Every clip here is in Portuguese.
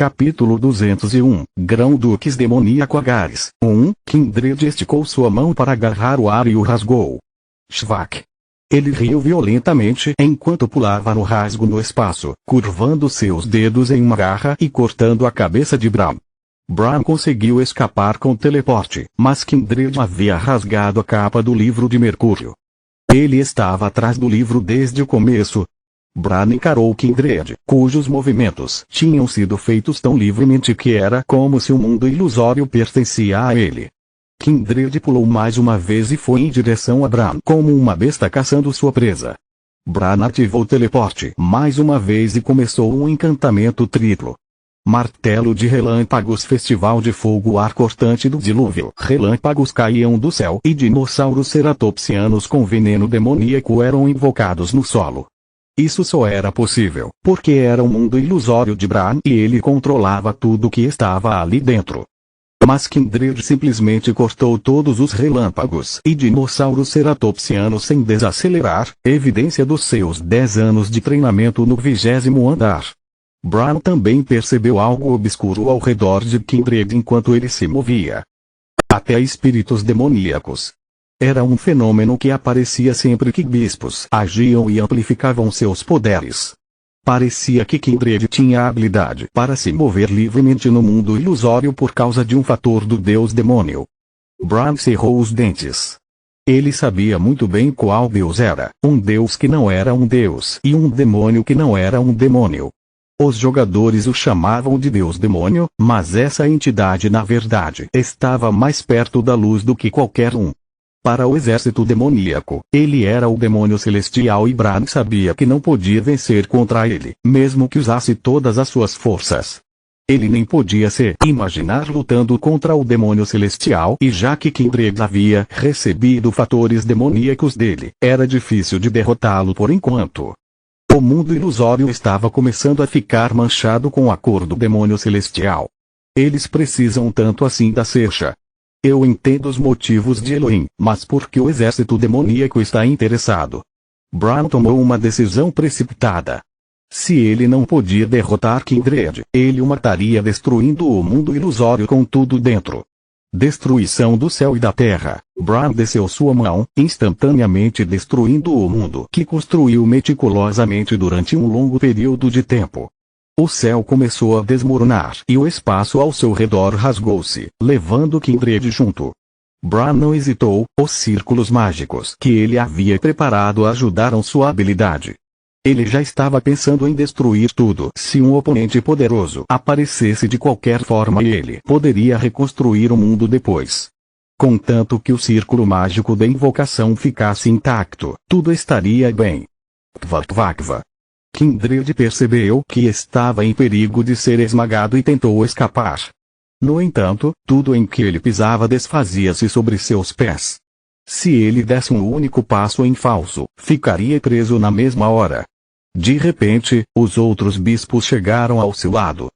Capítulo 201 Grão-Duques demoníaco Agares 1. Kindred esticou sua mão para agarrar o ar e o rasgou. Shvak! Ele riu violentamente enquanto pulava no rasgo no espaço, curvando seus dedos em uma garra e cortando a cabeça de Bram. Bram conseguiu escapar com teleporte, mas Kindred havia rasgado a capa do livro de Mercúrio. Ele estava atrás do livro desde o começo. Bran encarou Kindred, cujos movimentos tinham sido feitos tão livremente que era como se o mundo ilusório pertencia a ele. Kindred pulou mais uma vez e foi em direção a Bran como uma besta caçando sua presa. Bran ativou o teleporte mais uma vez e começou um encantamento triplo. Martelo de relâmpagos, festival de fogo, ar cortante do dilúvio. Relâmpagos caíam do céu e dinossauros ceratopsianos com veneno demoníaco eram invocados no solo. Isso só era possível porque era o mundo ilusório de Bran e ele controlava tudo que estava ali dentro. Mas Kindred simplesmente cortou todos os relâmpagos e dinossauros ceratopsianos sem desacelerar, evidência dos seus 10 anos de treinamento no 20º andar. Bran também percebeu algo obscuro ao redor de Kindred enquanto ele se movia. Até espíritos demoníacos. Era um fenômeno que aparecia sempre que bispos agiam e amplificavam seus poderes. Parecia que Kindred tinha a habilidade para se mover livremente no mundo ilusório por causa de um fator do deus demônio. Bran cerrou os dentes. Ele sabia muito bem qual deus era, um deus que não era um deus e um demônio que não era um demônio. Os jogadores o chamavam de deus-demônio, mas essa entidade na verdade estava mais perto da luz do que qualquer um. Para o exército demoníaco, ele era o demônio celestial e Bran sabia que não podia vencer contra ele, mesmo que usasse todas as suas forças. Ele nem podia se imaginar lutando contra o demônio celestial e já que Kindred havia recebido fatores demoníacos dele, era difícil de derrotá-lo por enquanto. O mundo ilusório estava começando a ficar manchado com a cor do demônio celestial. Eles precisam tanto assim da Sersha. Eu entendo os motivos de Elohim, mas por que o exército demoníaco está interessado? Bran tomou uma decisão precipitada. Se ele não podia derrotar Kindred, ele o mataria destruindo o mundo ilusório com tudo dentro. Destruição do céu e da terra. Bran desceu sua mão, instantaneamente destruindo o mundo que construiu meticulosamente durante um longo período de tempo. O céu começou a desmoronar e o espaço ao seu redor rasgou-se, levando Kindred junto. Bran não hesitou, os círculos mágicos que ele havia preparado ajudaram sua habilidade. Ele já estava pensando em destruir tudo se um oponente poderoso aparecesse de qualquer forma e ele poderia reconstruir o mundo depois. Contanto que o círculo mágico da invocação ficasse intacto, tudo estaria bem. Kvatvakva. Kindred percebeu que estava em perigo de ser esmagado e tentou escapar. No entanto, tudo em que ele pisava desfazia-se sobre seus pés. Se ele desse um único passo em falso, ficaria preso na mesma hora. De repente, os outros bispos chegaram ao seu lado.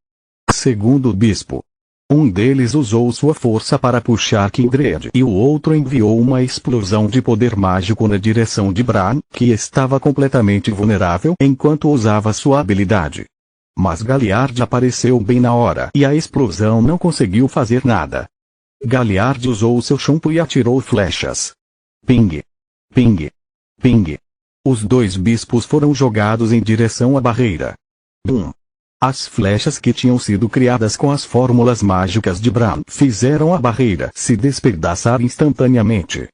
Segundo bispo. Um deles usou sua força para puxar Kindred e o outro enviou uma explosão de poder mágico na direção de Bran, que estava completamente vulnerável enquanto usava sua habilidade. Mas Galliard apareceu bem na hora e a explosão não conseguiu fazer nada. Galliard usou seu chumbo e atirou flechas. Ping! Ping! Ping! Os dois bispos foram jogados em direção à barreira. Bum! As flechas que tinham sido criadas com as fórmulas mágicas de Bran fizeram a barreira se despedaçar instantaneamente.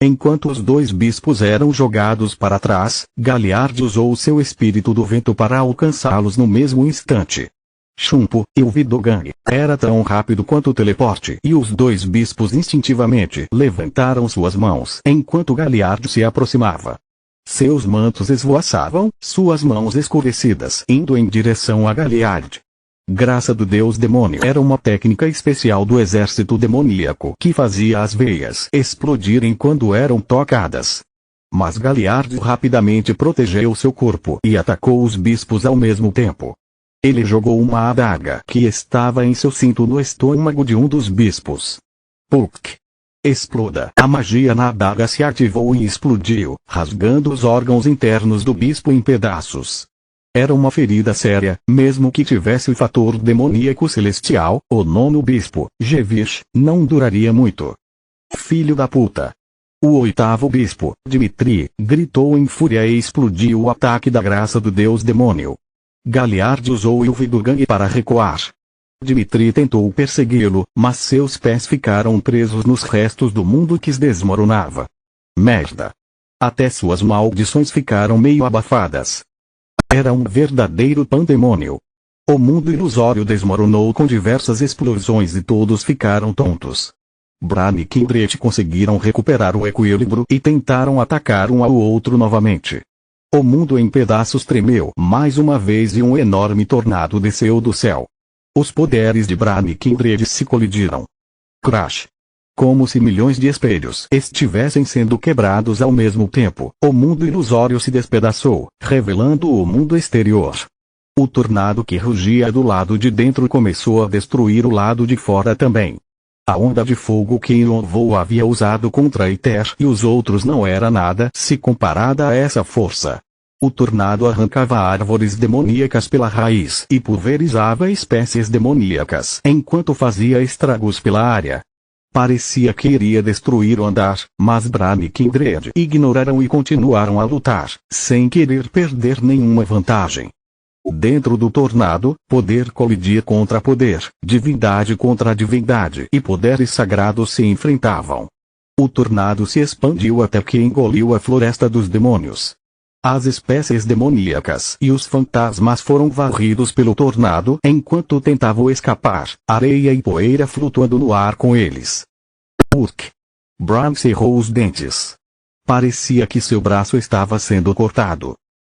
Enquanto os dois bispos eram jogados para trás, Galliard usou seu espírito do vento para alcançá-los no mesmo instante. Chumpo e o Vidogang era tão rápido quanto o teleporte e os dois bispos instintivamente levantaram suas mãos enquanto Galliard se aproximava. Seus mantos esvoaçavam, suas mãos escurecidas indo em direção a Galliard. Graça do deus demônio era uma técnica especial do exército demoníaco que fazia as veias explodirem quando eram tocadas. Mas Galliard rapidamente protegeu seu corpo e atacou os bispos ao mesmo tempo. Ele jogou uma adaga que estava em seu cinto no estômago de um dos bispos. Puk! Exploda! A magia na adaga se ativou e explodiu, rasgando os órgãos internos do bispo em pedaços. Era uma ferida séria, mesmo que tivesse o fator demoníaco celestial. O nono bispo, Jevish, não duraria muito. Filho da puta! O oitavo bispo, Dmitri, gritou em fúria e explodiu o ataque da graça do deus demônio. Galiard usou o Yuvig para recuar. Dmitri tentou persegui-lo, mas seus pés ficaram presos nos restos do mundo que desmoronava. Merda! Até suas maldições ficaram meio abafadas. Era um verdadeiro pandemônio. O mundo ilusório desmoronou com diversas explosões e todos ficaram tontos. Bran e Kindred conseguiram recuperar o equilíbrio e tentaram atacar um ao outro novamente. O mundo em pedaços tremeu mais uma vez e um enorme tornado desceu do céu. Os poderes de Bran e Kindred se colidiram. Crash! Como se milhões de espelhos estivessem sendo quebrados ao mesmo tempo, o mundo ilusório se despedaçou, revelando o mundo exterior. O tornado que rugia do lado de dentro começou a destruir o lado de fora também. A onda de fogo que Ilonvo havia usado contra Aether e os outros não era nada se comparada a essa força. O tornado arrancava árvores demoníacas pela raiz e pulverizava espécies demoníacas enquanto fazia estragos pela área. Parecia que iria destruir o andar, mas Bran e Kindred ignoraram e continuaram a lutar, sem querer perder nenhuma vantagem. Dentro do tornado, poder colidia contra poder, divindade contra divindade e poderes sagrados se enfrentavam. O tornado se expandiu até que engoliu a floresta dos demônios. As espécies demoníacas e os fantasmas foram varridos pelo tornado enquanto tentavam escapar, areia e poeira flutuando no ar com eles. Urk! Bran cerrou os dentes. Parecia que seu braço estava sendo cortado.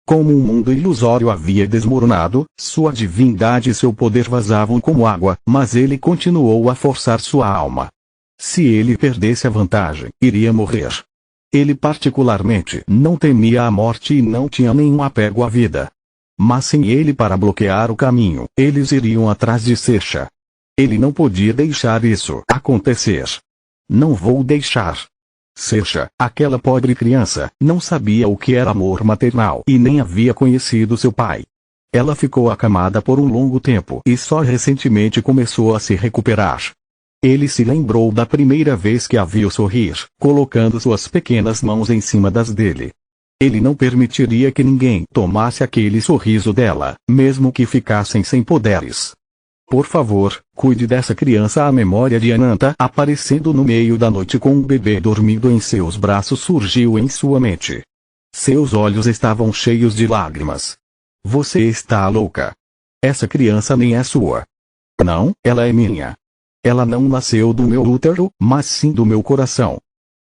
Como um mundo ilusório havia desmoronado, sua divindade e seu poder vazavam como água, mas ele continuou a forçar sua alma. Se ele perdesse a vantagem, iria morrer. Ele particularmente não temia a morte e não tinha nenhum apego à vida. Mas sem ele para bloquear o caminho, eles iriam atrás de Sersha. Ele não podia deixar isso acontecer. Não vou deixar. Sersha, aquela pobre criança, não sabia o que era amor maternal e nem havia conhecido seu pai. Ela ficou acamada por um longo tempo e só recentemente começou a se recuperar. Ele se lembrou da primeira vez que a viu sorrir, colocando suas pequenas mãos em cima das dele. Ele não permitiria que ninguém tomasse aquele sorriso dela, mesmo que ficassem sem poderes. Por favor, cuide dessa criança. A memória de Ananta aparecendo no meio da noite com um bebê dormindo em seus braços surgiu em sua mente. Seus olhos estavam cheios de lágrimas. Você está louca. Essa criança nem é sua. Não, ela é minha. Ela não nasceu do meu útero, mas sim do meu coração.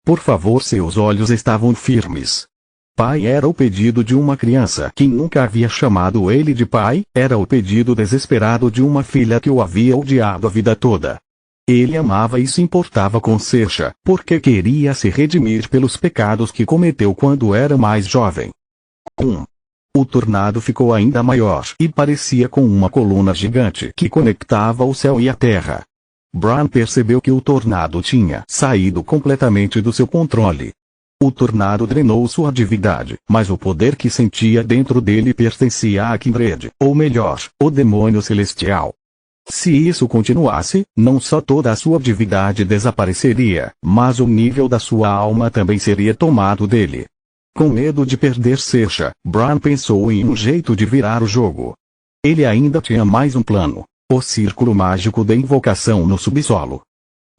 Por favor, seus olhos estavam firmes. Pai era o pedido de uma criança que nunca havia chamado ele de pai, era o pedido desesperado de uma filha que o havia odiado a vida toda. Ele amava e se importava com Sersha, porque queria se redimir pelos pecados que cometeu quando era mais jovem. O tornado ficou ainda maior e parecia com uma coluna gigante que conectava o céu e a terra. Bran percebeu que o tornado tinha saído completamente do seu controle. O tornado drenou sua divindade, mas o poder que sentia dentro dele pertencia a Kindred, ou melhor, o demônio celestial. Se isso continuasse, não só toda a sua divindade desapareceria, mas o nível da sua alma também seria tomado dele. Com medo de perder Sersha, Bran pensou em um jeito de virar o jogo. Ele ainda tinha mais um plano. O círculo mágico da invocação no subsolo.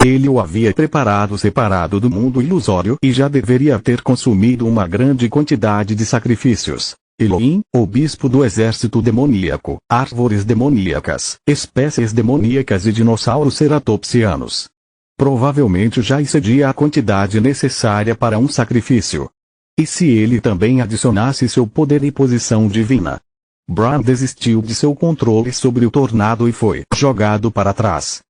Ele o havia preparado separado do mundo ilusório e já deveria ter consumido uma grande quantidade de sacrifícios. Elohim, o bispo do exército demoníaco, árvores demoníacas, espécies demoníacas e dinossauros ceratopsianos. Provavelmente já excedia a quantidade necessária para um sacrifício. E se ele também adicionasse seu poder e posição divina? Bran desistiu de seu controle sobre o tornado e foi jogado para trás.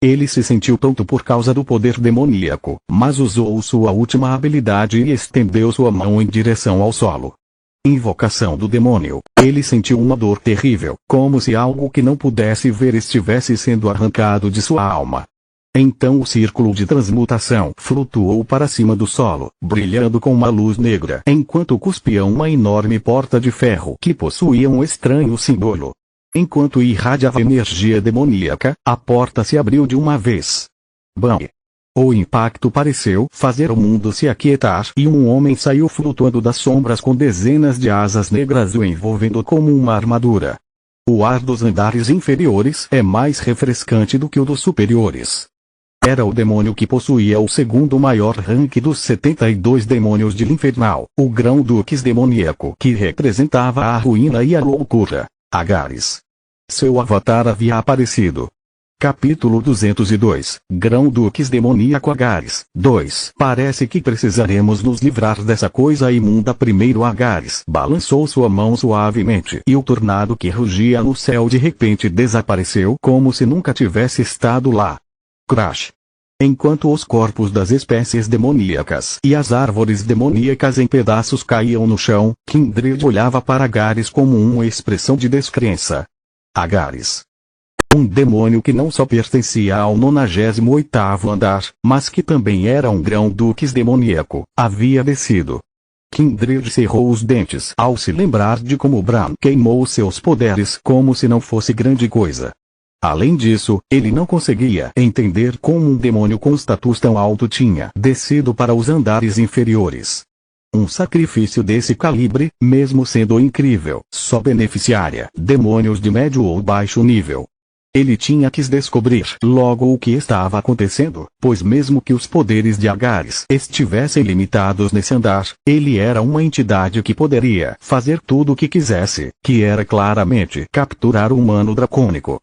Ele se sentiu tonto por causa do poder demoníaco, mas usou sua última habilidade e estendeu sua mão em direção ao solo. Invocação do demônio. Ele sentiu uma dor terrível, como se algo que não pudesse ver estivesse sendo arrancado de sua alma. Então o círculo de transmutação flutuou para cima do solo, brilhando com uma luz negra, enquanto cuspia uma enorme porta de ferro que possuía um estranho símbolo. Enquanto irradiava energia demoníaca, a porta se abriu de uma vez. Bam! O impacto pareceu fazer o mundo se aquietar e um homem saiu flutuando das sombras com dezenas de asas negras o envolvendo como uma armadura. O ar dos andares inferiores é mais refrescante do que o dos superiores. Era o demônio que possuía o segundo maior rank dos 72 demônios de Infernal, o Grão-Duques demoníaco que representava a ruína e a loucura, Agares. Seu avatar havia aparecido. Capítulo 202, Grão-Duques demoníaco Agares, 2. Parece que precisaremos nos livrar dessa coisa imunda. Primeiro Agares balançou sua mão suavemente e o tornado que rugia no céu de repente desapareceu como se nunca tivesse estado lá. Crash! Enquanto os corpos das espécies demoníacas e as árvores demoníacas em pedaços caíam no chão, Kindred olhava para Agares como uma expressão de descrença. Agares. Um demônio que não só pertencia ao 98º andar, mas que também era um Grão-Duques demoníaco, havia descido. Kindred cerrou os dentes ao se lembrar de como Bran queimou seus poderes como se não fosse grande coisa. Além disso, ele não conseguia entender como um demônio com status tão alto tinha descido para os andares inferiores. Um sacrifício desse calibre, mesmo sendo incrível, só beneficiaria demônios de médio ou baixo nível. Ele tinha que descobrir logo o que estava acontecendo, pois mesmo que os poderes de Agares estivessem limitados nesse andar, ele era uma entidade que poderia fazer tudo o que quisesse, que era claramente capturar o humano dracônico.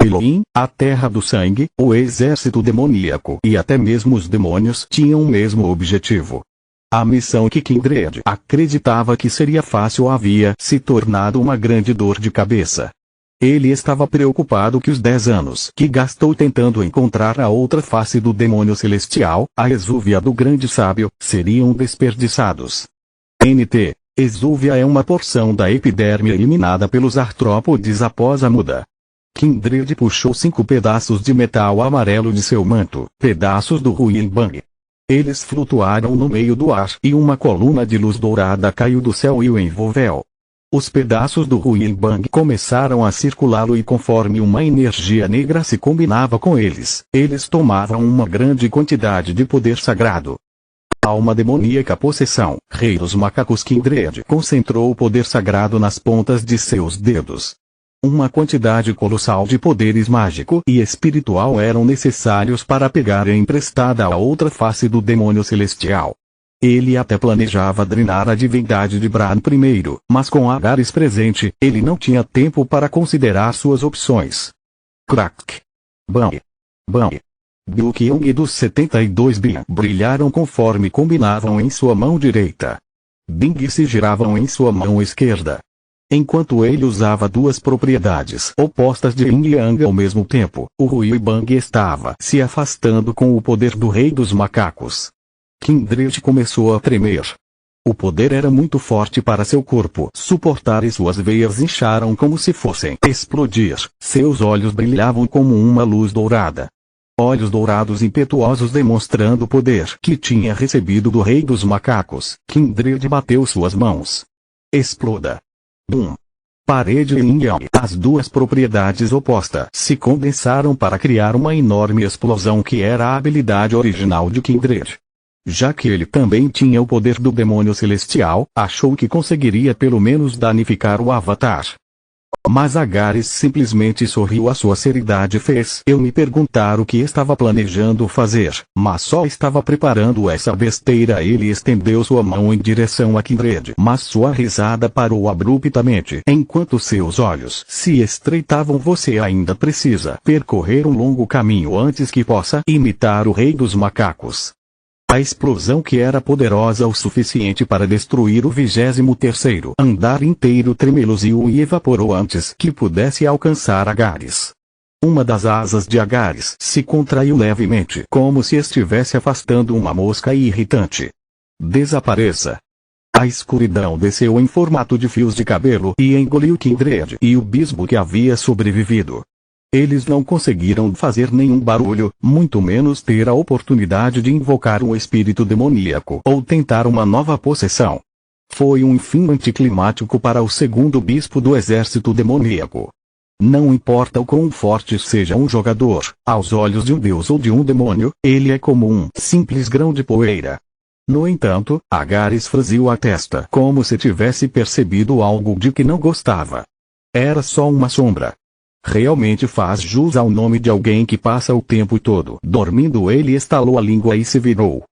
Elohim, a Terra do Sangue, o exército demoníaco e até mesmo os demônios tinham o mesmo objetivo. A missão que Kindred acreditava que seria fácil havia se tornado uma grande dor de cabeça. Ele estava preocupado que os 10 anos que gastou tentando encontrar a outra face do demônio celestial, a exúvia do grande sábio, seriam desperdiçados. NT. Exúvia é uma porção da epiderme eliminada pelos artrópodes após a muda. Kindred puxou 5 pedaços de metal amarelo de seu manto, pedaços do Ruinbang. Eles flutuaram no meio do ar e uma coluna de luz dourada caiu do céu e o envolveu. Os pedaços do Ruinbang começaram a circulá-lo e conforme uma energia negra se combinava com eles, eles tomavam uma grande quantidade de poder sagrado. Alma demoníaca possessão, Rei dos Macacos. Kindred concentrou o poder sagrado nas pontas de seus dedos. Uma quantidade colossal de poderes mágico e espiritual eram necessários para pegar emprestada a outra face do demônio celestial. Ele até planejava drenar a divindade de Bran primeiro, mas com Agares presente, ele não tinha tempo para considerar suas opções. Crack! Bang! Bang! Bilkyung dos 72 Bin brilharam conforme combinavam em sua mão direita. Bing se giravam em sua mão esquerda. Enquanto ele usava duas propriedades opostas de Yin e Yang ao mesmo tempo, o Ruinbang estava se afastando com o poder do Rei dos Macacos. Kindred começou a tremer. O poder era muito forte para seu corpo suportar e suas veias incharam como se fossem explodir. Seus olhos brilhavam como uma luz dourada. Olhos dourados impetuosos demonstrando o poder que tinha recebido do Rei dos Macacos. Kindred bateu suas mãos. Exploda! Bum! Parede e Yin-Yang. As duas propriedades opostas se condensaram para criar uma enorme explosão que era a habilidade original de Kindred. Já que ele também tinha o poder do demônio celestial, achou que conseguiria pelo menos danificar o Avatar. Mas Agares simplesmente sorriu. A sua seriedade fez eu me perguntar o que estava planejando fazer, mas só estava preparando essa besteira. Ele estendeu sua mão em direção a Kindred, mas sua risada parou abruptamente enquanto seus olhos se estreitavam. Você ainda precisa percorrer um longo caminho antes que possa imitar o Rei dos Macacos. A explosão, que era poderosa o suficiente para destruir o 23º andar inteiro, tremeluziu e evaporou antes que pudesse alcançar Agares. Uma das asas de Agares se contraiu levemente, como se estivesse afastando uma mosca irritante. Desapareça! A escuridão desceu em formato de fios de cabelo e engoliu Kindred e o bispo que havia sobrevivido. Eles não conseguiram fazer nenhum barulho, muito menos ter a oportunidade de invocar um espírito demoníaco ou tentar uma nova possessão. Foi um fim anticlimático para o segundo bispo do exército demoníaco. Não importa o quão forte seja um jogador, aos olhos de um deus ou de um demônio, ele é como um simples grão de poeira. No entanto, Agares franziu a testa como se tivesse percebido algo de que não gostava. Era só uma sombra. Realmente faz jus ao nome de alguém que passa o tempo todo dormindo. Ele estalou a língua e se virou.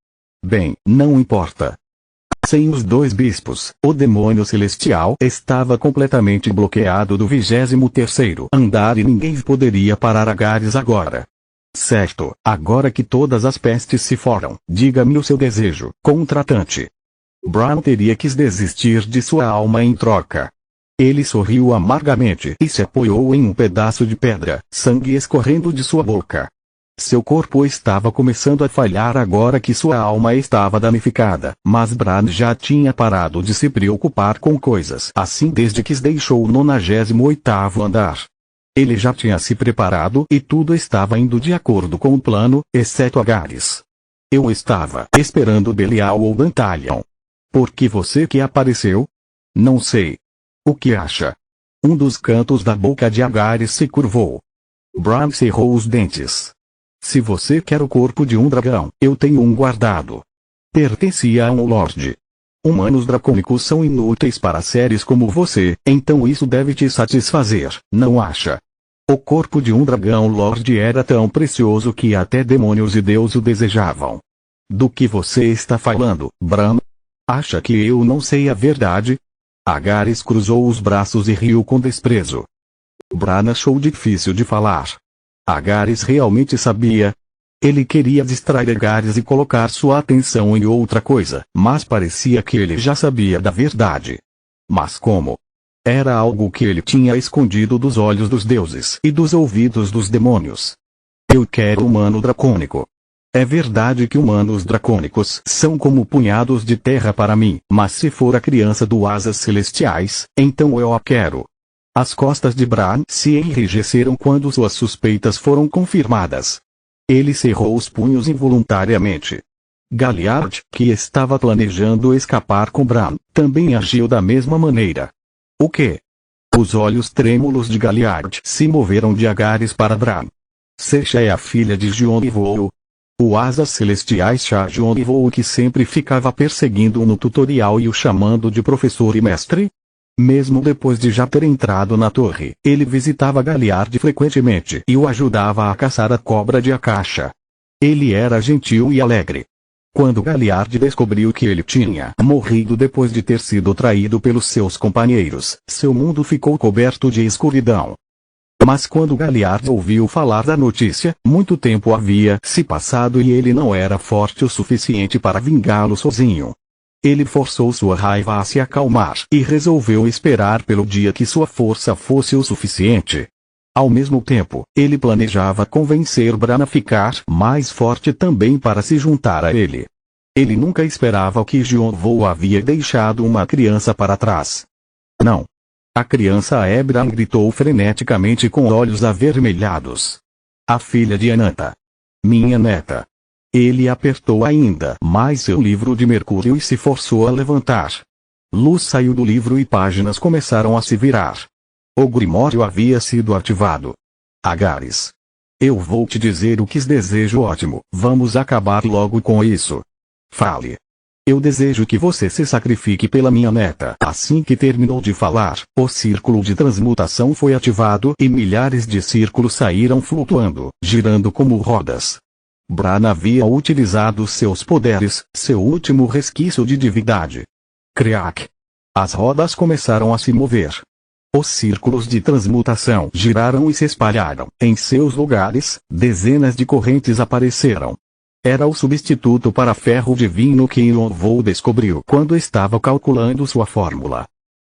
Bem, não importa. Sem os dois bispos, o demônio celestial estava completamente bloqueado do 23º andar e ninguém poderia parar Agares agora. Certo, agora que todas as pestes se foram, diga-me o seu desejo, contratante. Bran teria que desistir de sua alma em troca. Ele sorriu amargamente e se apoiou em um pedaço de pedra, sangue escorrendo de sua boca. Seu corpo estava começando a falhar agora que sua alma estava danificada, mas Bran já tinha parado de se preocupar com coisas assim desde que deixou o 98º andar. Ele já tinha se preparado e tudo estava indo de acordo com o plano, exceto Agares. Eu estava esperando Belial ou Dantalion. Por que você que apareceu? Não sei. O que acha? Um dos cantos da boca de Agares se curvou. Bran cerrou os dentes. Se você quer o corpo de um dragão, eu tenho um guardado. Pertencia a um lorde. Humanos dracônicos são inúteis para seres como você, então isso deve te satisfazer, não acha? O corpo de um dragão lorde era tão precioso que até demônios e Deus o desejavam. Do que você está falando, Bran? Acha que eu não sei a verdade? Agares cruzou os braços e riu com desprezo. Bran achou difícil de falar. Agares realmente sabia. Ele queria distrair Agares e colocar sua atenção em outra coisa, mas parecia que ele já sabia da verdade. Mas como? Era algo que ele tinha escondido dos olhos dos deuses e dos ouvidos dos demônios. Eu quero humano dracônico. É verdade que humanos dracônicos são como punhados de terra para mim, mas se for a criança do asas celestiais, então eu a quero. As costas de Bran se enrijeceram quando suas suspeitas foram confirmadas. Ele cerrou os punhos involuntariamente. Galliard, que estava planejando escapar com Bran, também agiu da mesma maneira. O quê? Os olhos trêmulos de Galliard se moveram de Agares para Bran. Secha é a filha de Jon Voll. O asas celestiais Jon Voll que sempre ficava perseguindo-o no tutorial e o chamando de professor e mestre? Mesmo depois de já ter entrado na torre, ele visitava Galliard frequentemente e o ajudava a caçar a cobra de Akasha. Ele era gentil e alegre. Quando Galliard descobriu que ele tinha morrido depois de ter sido traído pelos seus companheiros, seu mundo ficou coberto de escuridão. Mas quando Galliard ouviu falar da notícia, muito tempo havia se passado e ele não era forte o suficiente para vingá-lo sozinho. Ele forçou sua raiva a se acalmar e resolveu esperar pelo dia que sua força fosse o suficiente. Ao mesmo tempo, ele planejava convencer Bran a ficar mais forte também para se juntar a ele. Ele nunca esperava que Jon Voll havia deixado uma criança para trás. Não. A criança Bran gritou freneticamente com olhos avermelhados. A filha de Ananta. Minha neta. Ele apertou ainda mais seu livro de mercúrio e se forçou a levantar. Luz saiu do livro e páginas começaram a se virar. O Grimório havia sido ativado. Agares. Eu vou te dizer o que desejo ótimo, vamos acabar logo com isso. Fale. Eu desejo que você se sacrifique pela minha neta. Assim que terminou de falar, o círculo de transmutação foi ativado e milhares de círculos saíram flutuando, girando como rodas. Bran havia utilizado seus poderes, seu último resquício de divindade. Crack! As rodas começaram a se mover. Os círculos de transmutação giraram e se espalharam. Em seus lugares, dezenas de correntes apareceram. Era o substituto para ferro divino que Jon Voll descobriu quando estava calculando sua fórmula.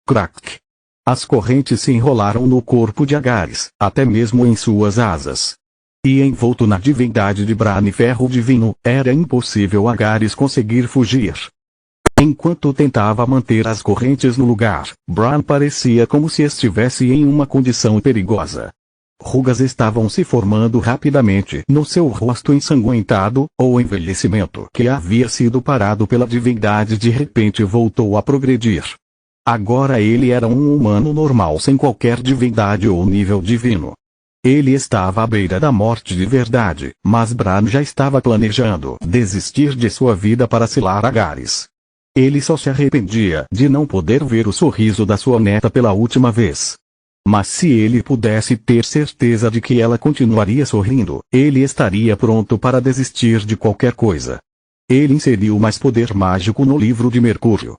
Crack! As correntes se enrolaram no corpo de Agares, até mesmo em suas asas. E envolto na divindade de Bran e ferro divino, era impossível Agares conseguir fugir. Enquanto tentava manter as correntes no lugar, Bran parecia como se estivesse em uma condição perigosa. Rugas estavam se formando rapidamente no seu rosto ensanguentado, o envelhecimento que havia sido parado pela divindade de repente voltou a progredir. Agora ele era um humano normal sem qualquer divindade ou nível divino. Ele estava à beira da morte de verdade, mas Bran já estava planejando desistir de sua vida para selar Agares. Ele só se arrependia de não poder ver o sorriso da sua neta pela última vez. Mas se ele pudesse ter certeza de que ela continuaria sorrindo, ele estaria pronto para desistir de qualquer coisa. Ele inseriu mais poder mágico no livro de Mercúrio.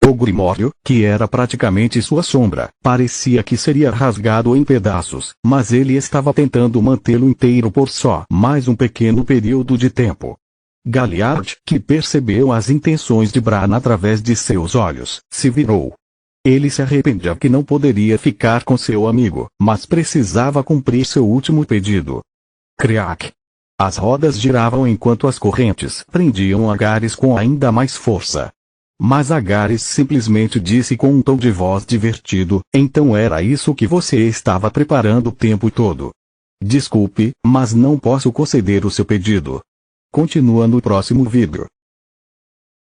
O Grimório, que era praticamente sua sombra, parecia que seria rasgado em pedaços, mas ele estava tentando mantê-lo inteiro por só mais um pequeno período de tempo. Galliard, que percebeu as intenções de Bran através de seus olhos, se virou. Ele se arrependia que não poderia ficar com seu amigo, mas precisava cumprir seu último pedido. Criac! As rodas giravam enquanto as correntes prendiam Agares com ainda mais força. Mas Agares simplesmente disse com um tom de voz divertido, então era isso que você estava preparando o tempo todo. Desculpe, mas não posso conceder o seu pedido. Continua no próximo vídeo.